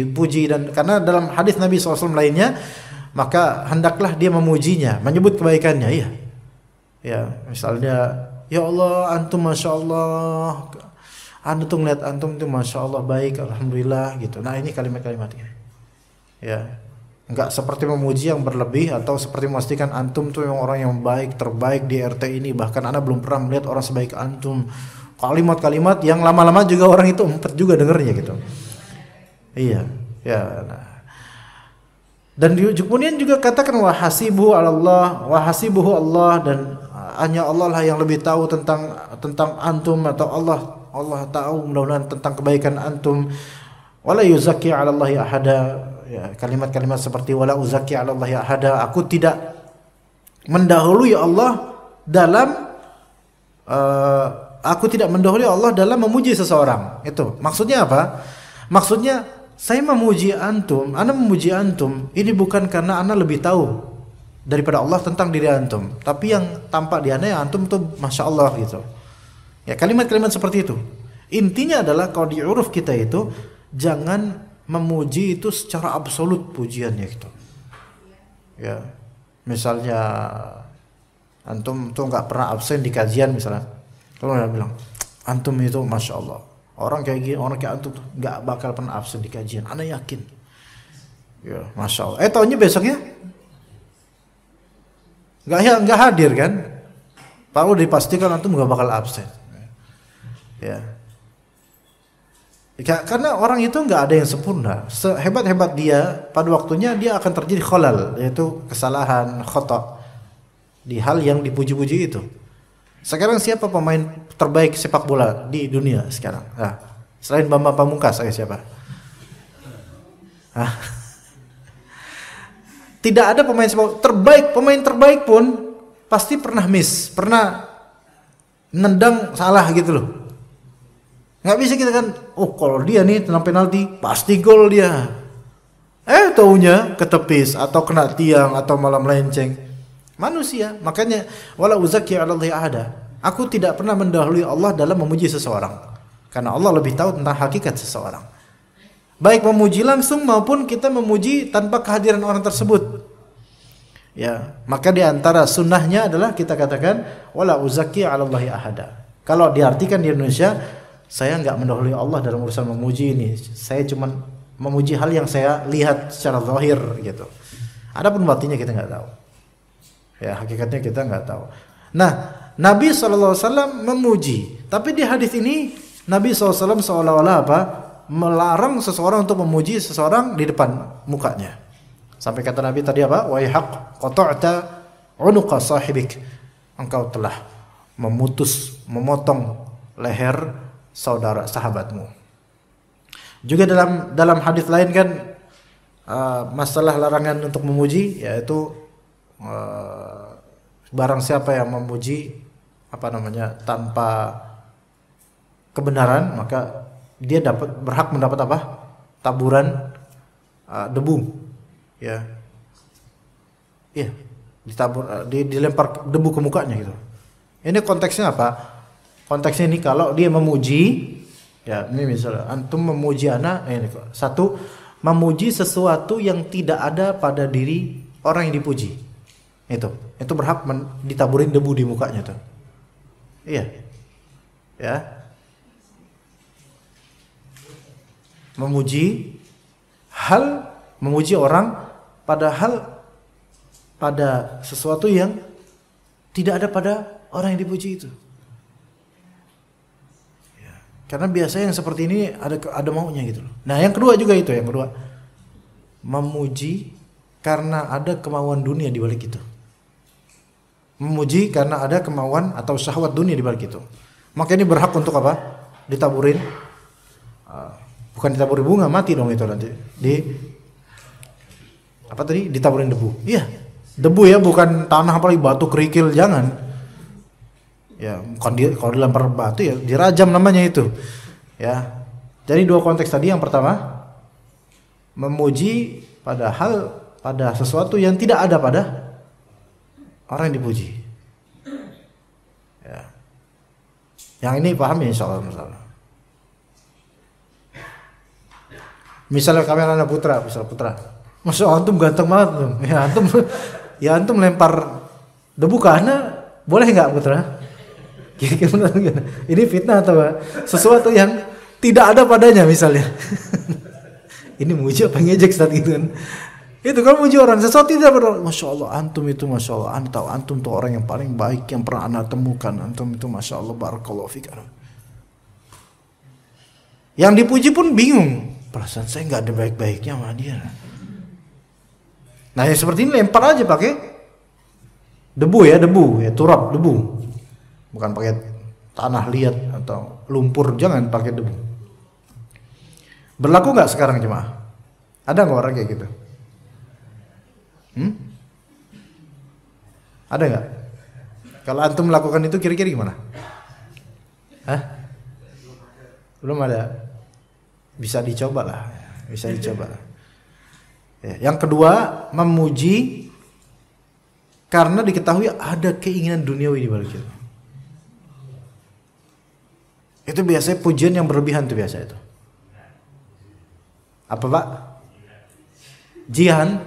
puji dan karena dalam hadis Nabi SAW lainnya, maka hendaklah dia memujinya, menyebut kebaikannya, iya. Ya, misalnya, ya Allah, antum masya Allah, antum lihat antum itu masya Allah baik, alhamdulillah gitu. Nah ini kalimat-kalimatnya. Ya, nggak seperti memuji yang berlebih atau seperti memastikan antum tuh yang orang yang baik terbaik di RT ini. Bahkan Anda belum pernah melihat orang sebaik antum. Kalimat-kalimat yang lama-lama juga orang itu empet juga dengernya gitu. Iya, ya. Nah. Dan kemudian juga katakan wahasibuhu Allah, wahasibuhu Allah, dan hanya Allah lah yang lebih tahu tentang antum, atau Allah tahu mudah-mudahan tentang kebaikan antum. Wala yuzakki 'ala Allahi ahada. Ya, kalimat-kalimat seperti wala uzakki 'ala Allahi ahada, aku tidak mendahului Allah dalam memuji seseorang. Itu maksudnya apa? Maksudnya saya memuji antum, Anda memuji antum, ini bukan karena Anda lebih tahu daripada Allah tentang diri antum, tapi yang tampak di Anda ya antum tuh masya Allah gitu. Ya, kalimat-kalimat seperti itu. Intinya adalah kalau di uruf kita itu jangan memuji itu secara absolut pujiannya gitu. Ya, misalnya antum tuh nggak pernah absen di kajian misalnya, kalau Anda bilang antum itu masya Allah. Orang kayak gini, orang kayak antum tuh nggak bakal pernah absen di kajian. Ana yakin. Ya, masya Allah. Taunya besoknya nggak hadir kan? Perlu dipastikan antum nggak bakal absen. Ya. Karena orang itu nggak ada yang sempurna. Sehebat-hebat dia, pada waktunya dia akan terjadi khalal, yaitu kesalahan, khata di hal yang dipuji-puji itu. Sekarang siapa pemain terbaik sepak bola di dunia sekarang? Nah, selain Bambang Pamungkas, siapa? Hah? Tidak ada pemain sepak terbaik. Pemain terbaik pun pasti pernah miss, pernah nendang salah gitu loh. Nggak bisa kita kan, oh kalau dia nih tenang penalti pasti gol dia. Taunya ketepis atau kena tiang atau malah melenceng. Manusia, makanya wala uzakki 'ala Allahi ahada. Aku tidak pernah mendahului Allah dalam memuji seseorang, karena Allah lebih tahu tentang hakikat seseorang. Baik memuji langsung maupun kita memuji tanpa kehadiran orang tersebut. Ya, maka di antara sunnahnya adalah kita katakan wala uzakki 'ala Allahi ahada. Kalau diartikan di Indonesia, saya enggak mendahului Allah dalam urusan memuji ini. Saya cuma memuji hal yang saya lihat secara zahir gitu. Adapun batinnya kita enggak tahu. Ya, hakikatnya kita nggak tahu. Nah, Nabi SAW memuji, tapi di hadis ini Nabi SAW seolah-olah apa? Melarang seseorang untuk memuji seseorang di depan mukanya. Sampai kata Nabi tadi apa? Wa haq qata'ta unuqa sahibik. Engkau telah memotong leher sahabatmu. Juga dalam hadis lain kan masalah larangan untuk memuji, yaitu barang siapa yang memuji tanpa kebenaran, maka dia berhak mendapat apa? Taburan debu. Ya. Iya, dilempar debu ke mukanya gitu. Ini konteksnya apa? Konteksnya ini kalau dia memuji, ya ini misalnya antum memuji satu, memuji sesuatu yang tidak ada pada diri orang yang dipuji. Itu berhak ditaburin debu di mukanya tuh. Iya. Ya. Memuji orang padahal pada sesuatu yang tidak ada pada orang yang dipuji itu. Ya. Karena biasanya yang seperti ini ada maunya gitu loh. Nah, yang kedua juga itu, memuji karena ada kemauan dunia di balik itu. Memuji karena ada kemauan atau syahwat dunia di balik itu. Maka ini berhak untuk apa? Ditaburin. Bukan ditaburin bunga, mati dong itu nanti. Ditaburin debu. Iya. Debu ya, bukan tanah apalagi batu kerikil, jangan. Ya, kalau dilempar batu ya dirajam namanya itu. Ya. Jadi dua konteks tadi, yang pertama memuji pada sesuatu yang tidak ada pada orang yang dipuji. Ya. Yang ini paham ya insyaallah. Misalnya kami anak putra. Masya Allah, antum ganteng banget. Ya antum lempar debu ke anak, Boleh nggak Putra? Gimana? Ini fitnah atau sesuatu yang tidak ada padanya misalnya. Ini muji apa ngejek saat itu kan? Itu kalau muji orang sesuatu tidak benar. Masya Allah antum itu Masya Allah. Antum tuh orang yang paling baik yang pernah anda temukan. Antum itu Masya Allah barakallahu fik. Yang dipuji pun bingung. Perasaan saya nggak ada baik-baiknya sama dia. Nah yang seperti ini lempar aja pakai debu ya, turap debu. Bukan pakai tanah liat atau lumpur, jangan pakai debu. Berlaku nggak sekarang jemaah? Ada nggak orang kayak gitu? Ada nggak? Kalau antum melakukan itu kira-kira gimana? Hah? Belum ada. Bisa dicoba lah, bisa dicoba. Ya, yang kedua, memuji karena diketahui ada keinginan duniawi di balik itu. Itu biasanya pujian yang berlebihan tuh biasa itu. Apa Pak? Jihan?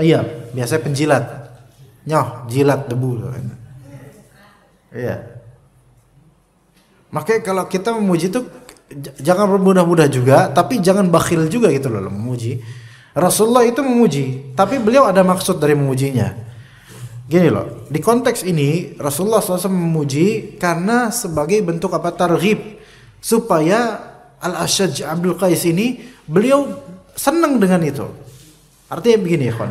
Iya, biasanya penjilat. Nyoh, jilat debu. Iya. Makanya kalau kita memuji itu jangan bermudah-mudah juga, tapi jangan bakhil juga gitu loh memuji. Rasulullah itu memuji, tapi beliau ada maksud dari memujinya. Gini loh, di konteks ini Rasulullah SAW memuji karena sebagai bentuk apa? Targhib, supaya Al-Ashaj Abdul Qais ini beliau senang dengan itu. Artinya begini ya,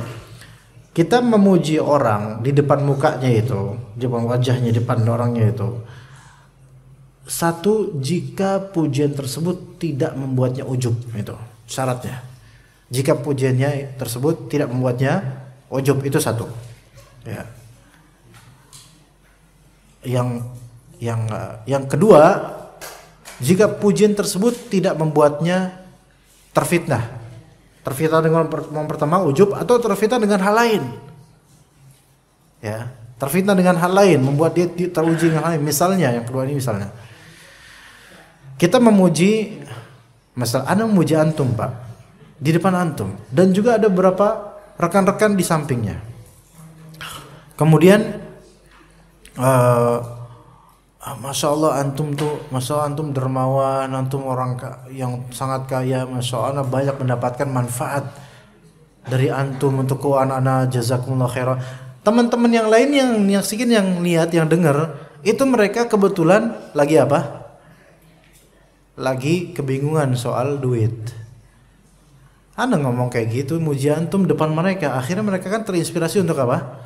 kita memuji orang di depan mukanya itu, di depan wajahnya, di depan orangnya itu. Satu, jika pujian tersebut tidak membuatnya ujub, itu syaratnya. Jika pujiannya tersebut tidak membuatnya ujub, itu satu. Ya. Yang kedua, jika pujian tersebut tidak membuatnya terfitnah. Terfitnah dengan yang pertama ujub atau terfitnah dengan hal lain. Ya, terfitnah dengan hal lain, membuat dia teruji dengan hal lain. Misalnya, yang kedua ini misalnya. Kita memuji, ana memuji antum Pak, di depan antum, dan juga ada beberapa rekan-rekan di sampingnya. Kemudian, Masya Allah antum tuh, Masya Allah antum dermawan, antum orang yang sangat kaya, Masya Allah banyak mendapatkan manfaat dari antum untuk anak-anak, jazakumullah khairan. Teman-teman yang lain yang sedikit yang lihat, yang dengar, itu mereka kebetulan lagi apa? Lagi kebingungan soal duit. Anda ngomong kayak gitu, muji antum depan mereka, akhirnya mereka kan terinspirasi untuk apa?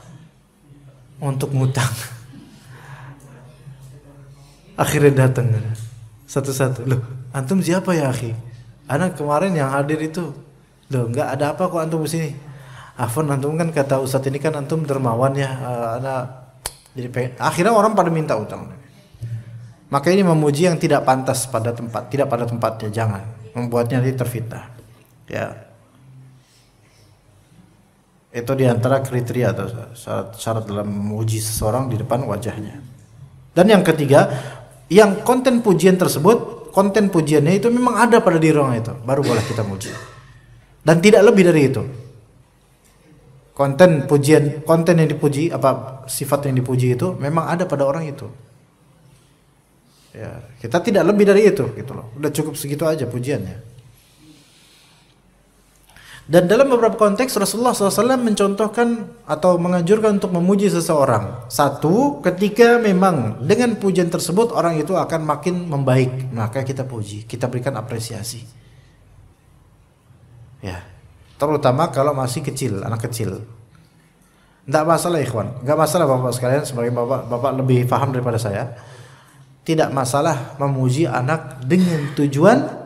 Untuk ngutang. Akhirnya datang satu-satu. Loh, antum siapa ya akhi? Anak kemarin yang hadir itu, loh nggak ada apa kok antum di sini. Afwan antum kan kata Ustadz ini kan antum dermawan ya, jadi pengen. Akhirnya orang pada minta utang. Maka ini memuji yang tidak pantas pada tempat, tidak pada tempatnya, jangan membuatnya nanti terfitnah. Ya. Itu diantara kriteria atau syarat dalam memuji seseorang di depan wajahnya. Dan yang ketiga, yang konten pujian tersebut, konten pujiannya itu memang ada pada diri orang itu, baru boleh kita muji. Dan tidak lebih dari itu. Konten pujian, konten yang dipuji, apa sifat yang dipuji itu memang ada pada orang itu. Ya, kita tidak lebih dari itu gitu loh. Udah cukup segitu aja pujiannya. Dan dalam beberapa konteks Rasulullah SAW mencontohkan atau menganjurkan untuk memuji seseorang. Satu, ketika memang dengan pujian tersebut orang itu akan makin membaik, maka kita puji, kita berikan apresiasi. Ya, terutama kalau masih kecil, anak kecil. Tidak masalah ikhwan, nggak masalah bapak sekalian, sebagai bapak lebih paham daripada saya. Tidak masalah memuji anak dengan tujuan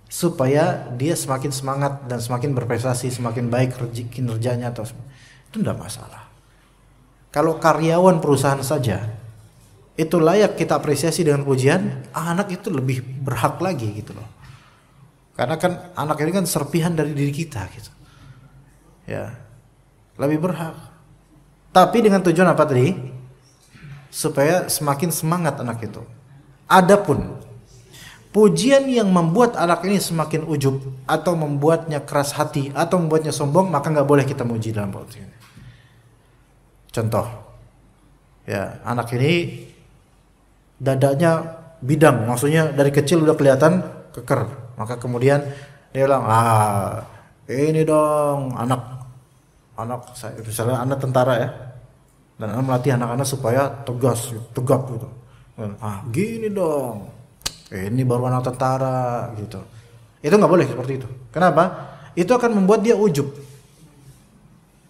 supaya dia semakin semangat dan semakin berprestasi, semakin baik kinerjanya atau itu tidak masalah. Kalau karyawan perusahaan saja itu layak kita apresiasi dengan pujian, anak itu lebih berhak lagi gitu loh. Karena kan anak ini kan serpihan dari diri kita gitu. Ya. Lebih berhak. Tapi dengan tujuan apa tadi? Supaya semakin semangat anak itu. Adapun pujian yang membuat anak ini semakin ujub atau membuatnya keras hati atau membuatnya sombong, maka nggak boleh kita muji dalam podcast ini. Contoh, ya anak ini dadanya bidang, maksudnya dari kecil udah kelihatan keker. Maka kemudian dia bilang, ini dong anak saya, misalnya anak tentara ya, dan anak melatih anak-anak supaya tegas, tegap gitu. Gini dong, ini baru anak tentara gitu. Itu nggak boleh seperti itu. Kenapa? Itu akan membuat dia ujub.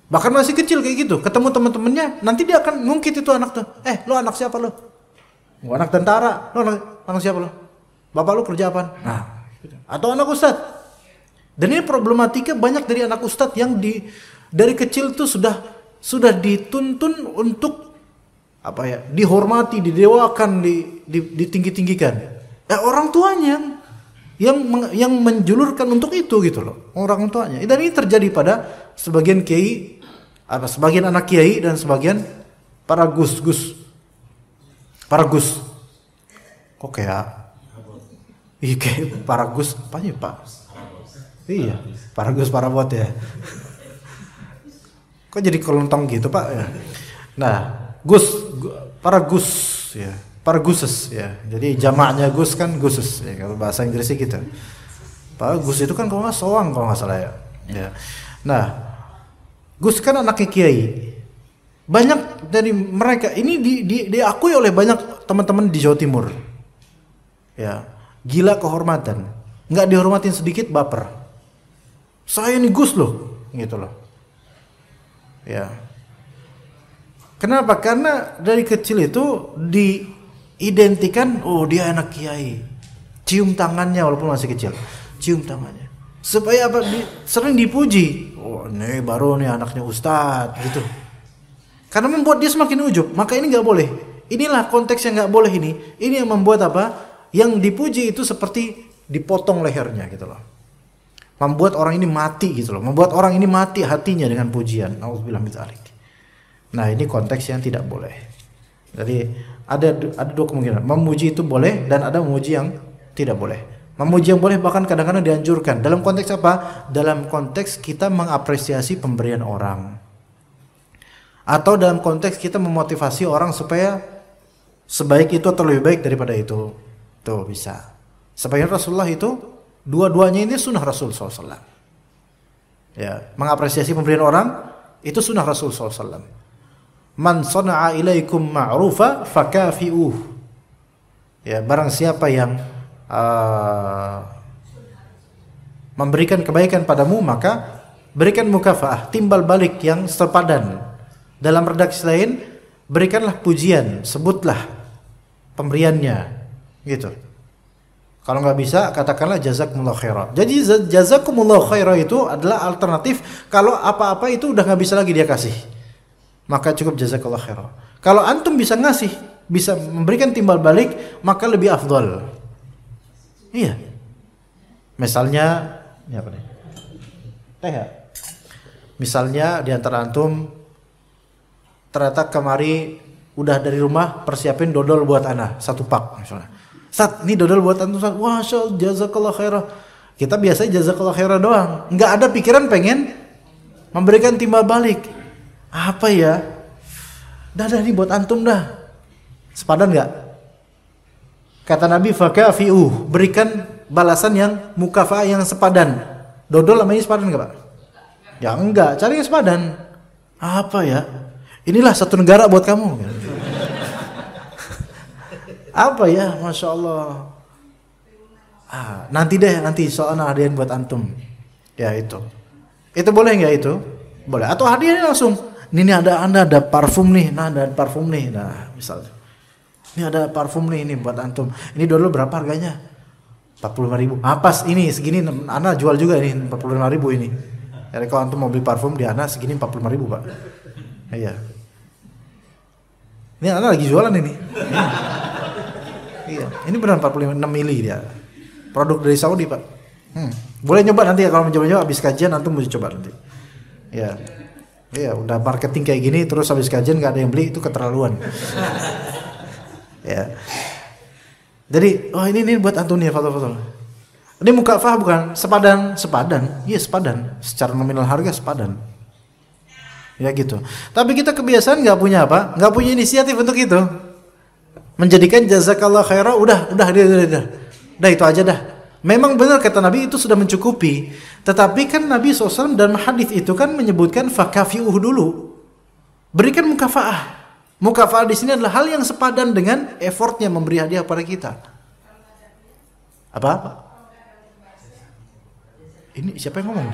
Bahkan masih kecil kayak gitu, ketemu teman-temannya, nanti dia akan ngungkit itu anak tuh. Lo anak siapa lo? Gua anak tentara. Lo anak siapa lo? Bapak lo kerja apaan? Atau anak ustadz. Dan ini problematika banyak dari anak ustadz yang dari kecil tuh sudah dituntun untuk dihormati, didewakan, ditinggi-tinggikan. Orang tuanya yang menjulurkan untuk itu gitu loh, orang tuanya. Dan ini terjadi pada sebagian kiai, sebagian anak kiai dan sebagian para gus. Kok kayak para gus apanya Pak? Iya, para gus para bot ya. Kok jadi kelontong gitu Pak ya? Nah, para gus ya. Para guses ya, jadi jamaknya gus kan guses ya, kalau bahasa Inggrisnya gitu. Pak gus itu kan kalau nggak soang kalau nggak salah ya. Nah, gus kan anaknya kiai. Banyak dari mereka ini diakui oleh banyak teman-teman di Jawa Timur. Ya, gila kehormatan, nggak dihormatin sedikit baper. Saya nih gus loh, gitu loh. Ya. Kenapa? Karena dari kecil itu diidentikan, dia anak kiai. Cium tangannya walaupun masih kecil. Cium tangannya. Supaya sering dipuji. Ini baru nih anaknya ustadz gitu. Karena membuat dia semakin ujub. Maka ini nggak boleh. Inilah konteks yang nggak boleh ini. Ini yang membuat yang dipuji itu seperti dipotong lehernya gitu loh. Membuat orang ini mati gitu loh. Membuat orang ini mati hatinya dengan pujian. Nauzubillah min dzalik. Nah, ini konteks yang tidak boleh. Jadi ada dua kemungkinan. Memuji itu boleh dan ada memuji yang tidak boleh. Memuji yang boleh bahkan kadang-kadang dianjurkan. Dalam konteks apa? Dalam konteks kita mengapresiasi pemberian orang. Atau dalam konteks kita memotivasi orang supaya sebaik itu atau lebih baik daripada itu. Tuh bisa. Sebagian Rasulullah itu dua-duanya ini sunnah Rasul SAW. Ya, mengapresiasi pemberian orang itu sunnah Rasul SAW. Man sana'a ilaikum ma'rufa fakafi'uh. Ya, barang siapa yang memberikan kebaikan padamu, maka berikan mukafaah, timbal balik yang sepadan. Dalam redaksi lain, berikanlah pujian, sebutlah pemberiannya, gitu. Kalau nggak bisa, katakanlah jazakumullah khairah. Jadi jazakumullah khairah itu adalah alternatif kalau apa-apa itu udah nggak bisa lagi dia kasih. Maka cukup jazakallah khairah. Kalau antum bisa ngasih, bisa memberikan timbal balik, maka lebih afdal. Iya. Misalnya, ini apa nih? Teh ya? Misalnya di antara antum ternyata kemari udah dari rumah persiapin dodol buat ana, 1 pak misalnya. Ustaz, ini dodol buat antum, Ustaz. Wah, jazakallah khairah. Kita biasanya jazakallah khairah doang. Enggak ada pikiran pengen memberikan timbal balik. Apa ya? Dah nih buat antum dah. Sepadan enggak? Kata Nabi fakafi'u, berikan balasan yang mukafa yang sepadan. Dodol sama ini sepadan enggak, Pak? Ya enggak, cari yang sepadan. Apa ya? Inilah satu negara buat kamu. Apa ya? Masya Allah. Nanti soalnya hadiah buat antum. Ya itu. Itu boleh nggak itu? Boleh. Atau hadiahnya langsung. Ini anda ada parfum nih. Nah, ada parfum nih. Nah, misalnya. Ini ada parfum nih ini buat antum. Ini dulu berapa harganya? 45.000. Pas ini segini. Ana jual juga ini 45.000 ini. Jadi kalau antum mau beli parfum di Ana segini 45.000, Pak. Iya. Ini Ana lagi jualan ini. Iya, ini benar 46 mili dia. Produk dari Saudi, Pak. Boleh nyoba nanti ya, kalau mencoba habis kajian antum mau coba nanti. Ya. Iya, udah marketing kayak gini terus habis kajian enggak ada yang beli, itu keterlaluan. Ya. Jadi, ini buat antum nih, foto-foto. Ini mukafah bukan sepadan. Iya, sepadan. Secara nominal harga sepadan. Ya gitu. Tapi kita kebiasaan nggak punya apa? Nggak punya inisiatif untuk itu. Menjadikan jazakallah khairah, udah itu aja dah. Memang benar kata Nabi itu sudah mencukupi. Tetapi kan Nabi SAW dan hadis itu kan menyebutkan fakafiuh dulu. Berikan mukafaah. Mukafaah di sini adalah hal yang sepadan dengan effortnya memberi hadiah pada kita. Apa? Ini siapa yang ngomong?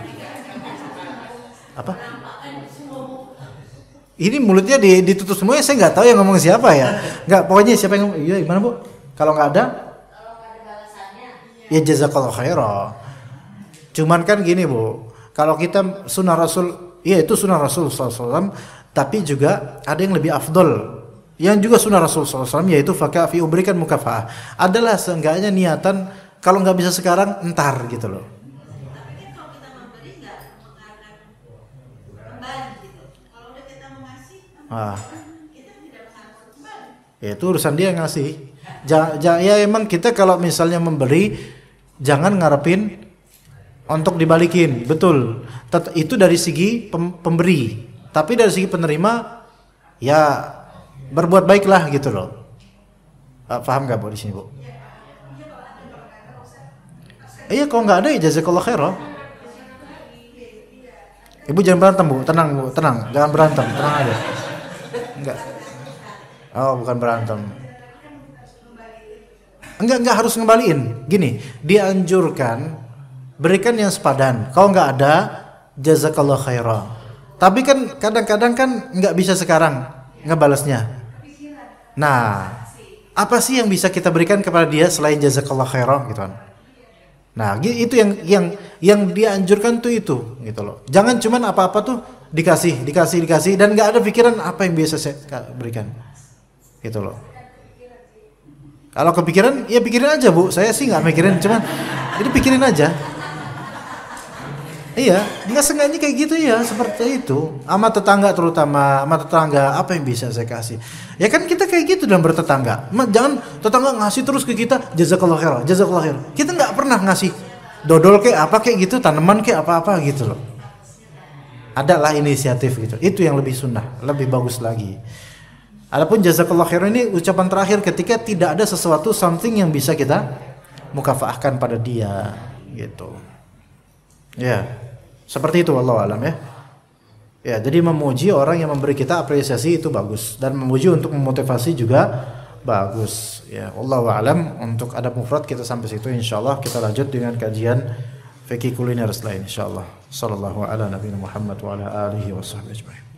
Apa? Ini mulutnya ditutup semuanya, saya nggak tahu yang ngomong siapa ya. Nggak, pokoknya siapa yang ngomong. Iya, gimana Bu? Kalau nggak ada ya jazakallah khairah. Cuman kan gini Bu, kalau kita sunnah Rasul, iya itu sunnah Rasul SAW, tapi juga ada yang lebih afdol, yang juga sunnah Rasul SAW, yaitu fakafi'u, berikan mukafaah. Adalah seenggaknya niatan, kalau nggak bisa sekarang, entar gitu loh. Ya itu urusan dia yang ngasih. Ya emang kita kalau misalnya memberi, jangan ngarepin untuk dibalikin, betul. Itu dari segi pemberi. Tapi dari segi penerima, ya berbuat baiklah gitu loh. Paham nggak Bu di sini Bu? Iya, kalau nggak ada ya jazakallah khairah. Ibu jangan berantem Bu, tenang Bu, tenang, jangan berantem, tenang aja. Enggak. Oh, bukan berantem. Enggak harus ngembaliin. Gini, dianjurkan berikan yang sepadan. Kalau nggak ada, jazakallah khairah. Tapi kan kadang-kadang kan nggak bisa sekarang ngebalasnya. Nah, apa sih yang bisa kita berikan kepada dia selain jazakallah khairah gitu kan? Nah, itu yang dianjurkan tuh itu gitu loh. Jangan cuman apa-apa tuh dikasih dan nggak ada pikiran apa yang biasa saya berikan. Gitu loh. Kalau kepikiran, ya pikirin aja Bu. Saya sih nggak mikirin, cuman itu pikirin aja. Iya, nggak sengaja kayak gitu ya, seperti itu. Sama tetangga terutama, sama tetangga apa yang bisa saya kasih? Ya kan kita kayak gitu dalam bertetangga. Jangan tetangga ngasih terus ke kita, jazakallah khair, jazakallah khair. Kita nggak pernah ngasih dodol kayak apa kayak gitu, tanaman kayak apa-apa gitu loh. Adalah inisiatif gitu. Itu yang lebih sunnah, lebih bagus lagi. Adapun jazakallah khair ini ucapan terakhir ketika tidak ada sesuatu something yang bisa kita mukafaahkan pada dia gitu. Ya, seperti itu wallahu alam ya. Ya, jadi memuji orang yang memberi kita apresiasi itu bagus, dan memuji untuk memotivasi juga bagus. Ya, wallahu alam. Untuk adab mufrad kita sampai situ, insyaallah kita lanjut dengan kajian fikih kuliner selain insyaallah. Sallallahu ala nabiyina Muhammad wa ala alihi washabbihi ajmain.